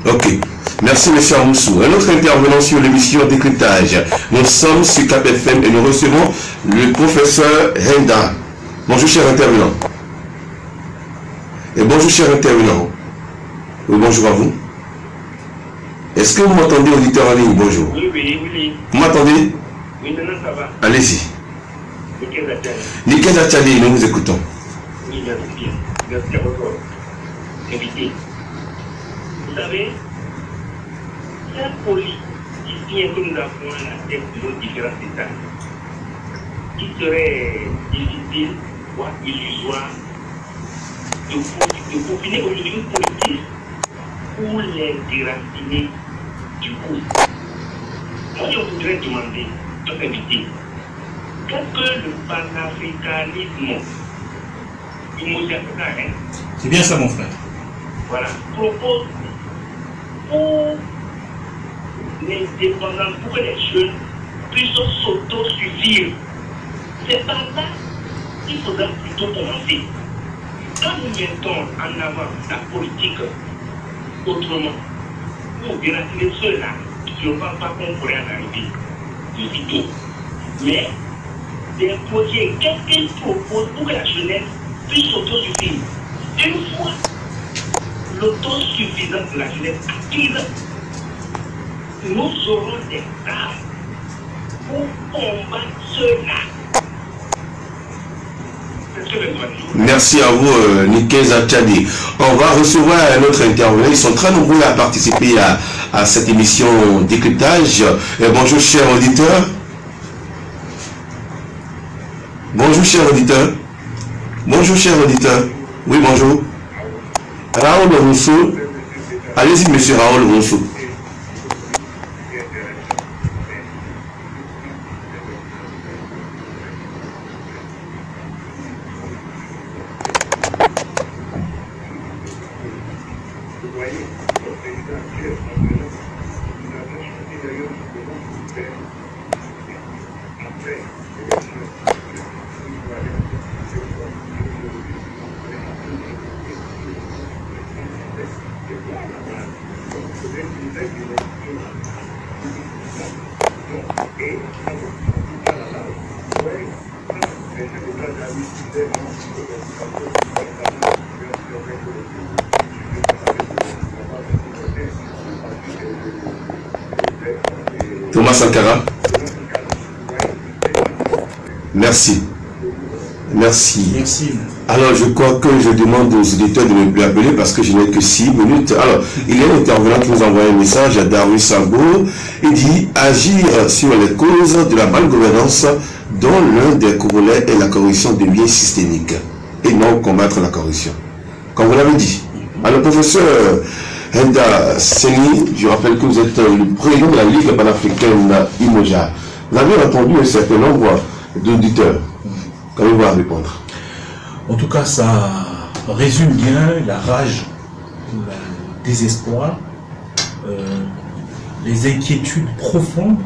Ok. Merci, M. Amoussou. Un autre intervenant sur l'émission Décryptage. Nous sommes sur KPFM et nous recevons le professeur Henda. Bonjour, cher intervenant. Et bonjour, cher intervenant. Oui, bonjour à vous. Est-ce que vous m'entendez, auditeur en ligne? Bonjour. Oui. Vous m'entendez? Oui, maintenant ça va. Allez-y. Nickel Achali, nous vous écoutons. Oui, merci. Merci à votre invité. Vous savez, la politicien que nous avons à la tête de nos différents États, il serait difficile, voire illusoire, de peaufiner aujourd'hui une politique pour les déraciner du coup. Moi, je voudrais demander, notre invité, qu'est-ce que le panafricanisme immobilier, c'est bien ça, mon frère. Voilà, propose pour l'indépendance, pour que les jeunes puissent s'autosuffire. C'est par là qu'il faudra plutôt commencer. Quand nous mettons en avant la politique autrement, pour déraciner ceux-là, je ne pense pas qu'on pourrait en arriver aussitôt. Mais des projets, qu'est-ce qu'ils proposent pour que la jeunesse puisse s'autosuffire. Une fois l'autosuffisance de la jeunesse acquise, nous aurons des armes pour combattre cela. Merci à vous, Nikeza Tchadi. On va recevoir un autre intervenant. Ils sont très nombreux à participer à cette émission décryptage. Bonjour, chers auditeurs. Bonjour, chers auditeurs. Bonjour, chers auditeurs. Oui, bonjour. Raoul Rousseau. Allez-y, monsieur Raoul Rousseau. Thomas Sankara. Merci. Merci. Merci. Alors, je crois que je demande aux éditeurs de me plus appeler parce que je n'ai que 6 minutes. Alors, il y a un intervenant qui nous envoie un message à Darwin Sambo. Il dit agir sur les causes de la malgouvernance dont l'un des corollaires est la corruption de biais systémique et non combattre la corruption. Comme vous l'avez dit. Alors, professeur Henda Seni, je rappelle que vous êtes le président de la Ligue panafricaine Umoja. Vous avez entendu un certain nombre d'auditeurs. Qu'avez-vous à répondre? En tout cas, ça résume bien la rage, le désespoir, les inquiétudes profondes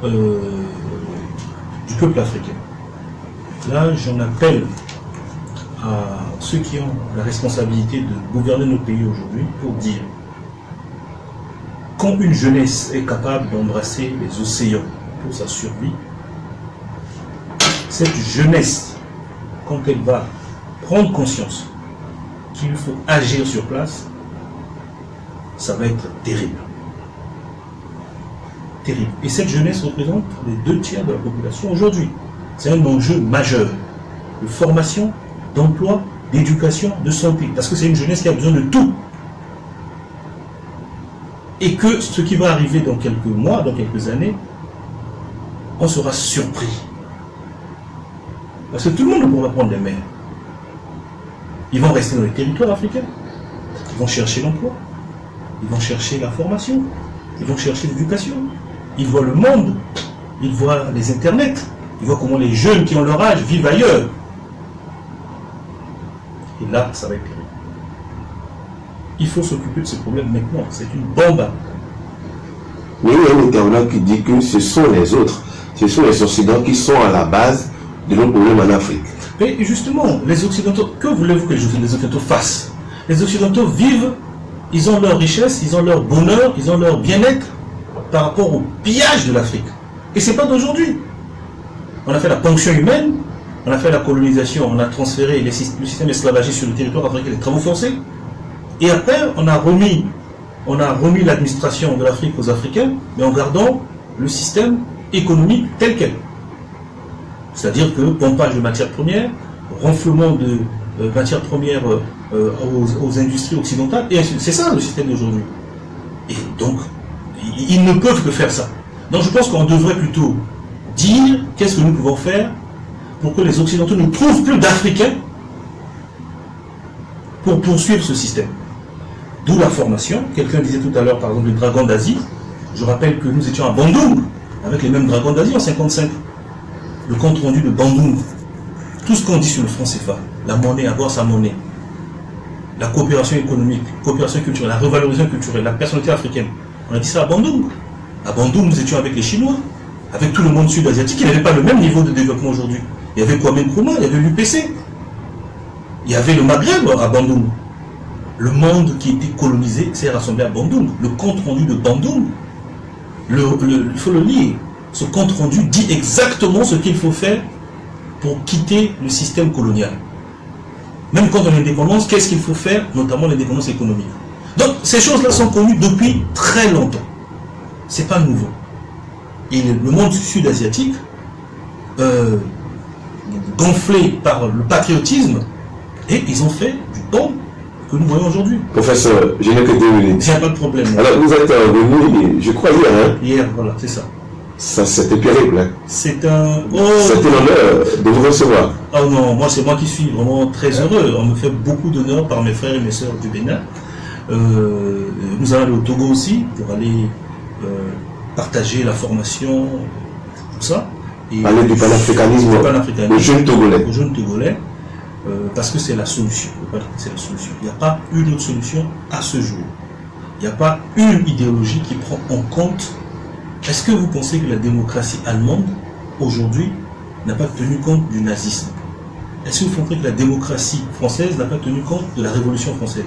du peuple africain. Là, j'en appelle à ceux qui ont la responsabilité de gouverner notre pays aujourd'hui pour dire quand une jeunesse est capable d'embrasser les océans pour sa survie, cette jeunesse, quand elle va prendre conscience qu'il faut agir sur place, ça va être terrible. Terrible. Et cette jeunesse représente les 2/3 de la population aujourd'hui. C'est un enjeu majeur de formation, d'emploi, d'éducation, de santé. Parce que c'est une jeunesse qui a besoin de tout. Et que ce qui va arriver dans quelques mois, dans quelques années, on sera surpris. Parce que tout le monde ne pourra prendre les mers. Ils vont rester dans les territoires africains. Ils vont chercher l'emploi. Ils vont chercher la formation. Ils vont chercher l'éducation. Ils voient le monde. Ils voient les internets. Ils voient comment les jeunes qui ont leur âge vivent ailleurs. Et là, ça va être terrible. Il faut s'occuper de ce problème maintenant. C'est une bombe. Mais il y a un intervenant qui dit que ce sont les autres. Ce sont les Occidentaux qui sont à la base de nos problèmes en Afrique. Mais justement, les Occidentaux, que voulez-vous que les Occidentaux fassent? Les Occidentaux vivent, ils ont leur richesse, ils ont leur bonheur, ils ont leur bien-être par rapport au pillage de l'Afrique. Et ce n'est pas d'aujourd'hui. On a fait la ponction humaine, on a fait la colonisation, on a transféré le système esclavagiste sur le territoire africain, les travaux forcés. Et après, on a remis l'administration de l'Afrique aux Africains, mais en gardant le système économique tel quel. C'est-à-dire que pompage de matières premières, renflement de matières premières aux industries occidentales, et c'est ça le système d'aujourd'hui. Et donc, ils ne peuvent que faire ça. Donc je pense qu'on devrait plutôt dire qu'est-ce que nous pouvons faire pour que les Occidentaux ne trouvent plus d'Africains pour poursuivre ce système. D'où la formation. Quelqu'un disait tout à l'heure, par exemple, les dragons d'Asie. Je rappelle que nous étions à Bandung, avec les mêmes dragons d'Asie en 1955. Le compte rendu de Bandung. Tout ce qu'on dit sur le franc CFA, la monnaie, avoir sa monnaie, la coopération économique, coopération culturelle, la revalorisation culturelle, la personnalité africaine. On a dit ça à Bandung. À Bandung, nous étions avec les Chinois, avec tout le monde sud-asiatique. Il n'avait pas le même niveau de développement aujourd'hui. Il y avait Kwame Nkrumah, il y avait l'UPC. Il y avait le Maghreb à Bandung. Le monde qui était colonisé s'est rassemblé à Bandung. Le compte rendu de Bandung, il faut le lire. Ce compte rendu dit exactement ce qu'il faut faire pour quitter le système colonial. Même quand on a l'indépendance, qu'est-ce qu'il faut faire, notamment l'indépendance économique. Donc, ces choses-là sont connues depuis très longtemps. C'est pas nouveau. Et le monde sud-asiatique, gonflé par le patriotisme, et ils ont fait du bon que nous voyons aujourd'hui. Professeur, je n'ai que 2 minutes. Il n'y a pas de problème. Alors, vous êtes venu, je crois, hier, hein? Hier, voilà, c'est ça. Ça, c'était terrible, hein? C'est un... Oh, c'était l'honneur de vous recevoir. Oh non, moi, c'est moi qui suis vraiment très heureux. On me fait beaucoup d'honneur par mes frères et mes sœurs du Bénin. Nous allons aller au Togo aussi, pour aller partager la formation, tout ça. Et parler du panafricanisme aux jeunes Togolais. Aux jeunes Togolais, parce que c'est la solution. C'est la solution. Il n'y a pas une autre solution à ce jour. Il n'y a pas une idéologie qui prend en compte. Est-ce que vous pensez que la démocratie allemande, aujourd'hui, n'a pas tenu compte du nazisme? Est-ce que vous pensez que la démocratie française n'a pas tenu compte de la Révolution française?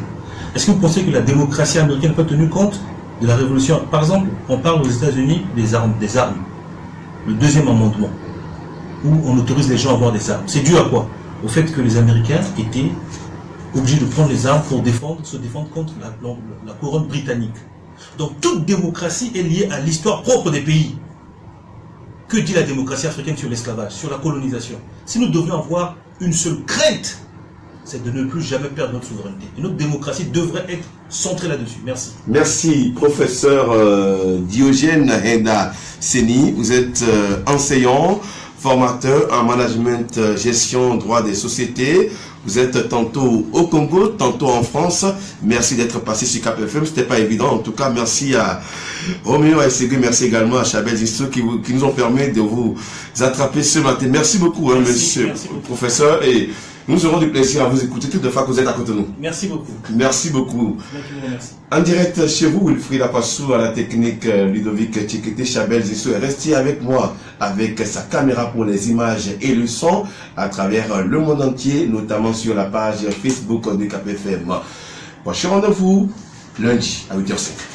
Est-ce que vous pensez que la démocratie américaine n'a pas tenu compte de la Révolution? Par exemple, on parle aux États-Unis des armes. Le 2e amendement, où on autorise les gens à avoir des armes. C'est dû à quoi? Au fait que les Américains étaient obligés de prendre les armes pour se défendre contre la couronne britannique. Donc toute démocratie est liée à l'histoire propre des pays. Que dit la démocratie africaine sur l'esclavage, sur la colonisation? Si nous devions avoir une seule crainte, c'est de ne plus jamais perdre notre souveraineté. Et notre démocratie devrait être centrée là-dessus. Merci. Merci, professeur Diogène Henda Seni. Vous êtes enseignant, formateur en management, gestion, droit des sociétés. Vous êtes tantôt au Congo, tantôt en France. Merci d'être passé sur Cap FM. C'était pas évident. En tout cas, merci à Roméo Aïsségui. Merci également à Chabel Zisso qui nous ont permis de vous attraper ce matin. Merci beaucoup, hein, monsieur le professeur. Et nous aurons du plaisir à vous écouter toute fois que vous êtes à côté de nous. Merci beaucoup. Merci beaucoup. En direct chez vous, Wilfried Apassou à la technique, Ludovic Tchekete, Chabel Zisso est resté avec moi avec sa caméra pour les images et le son à travers le monde entier, notamment sur la page Facebook de Cap FM. Prochain rendez-vous lundi à 8h05.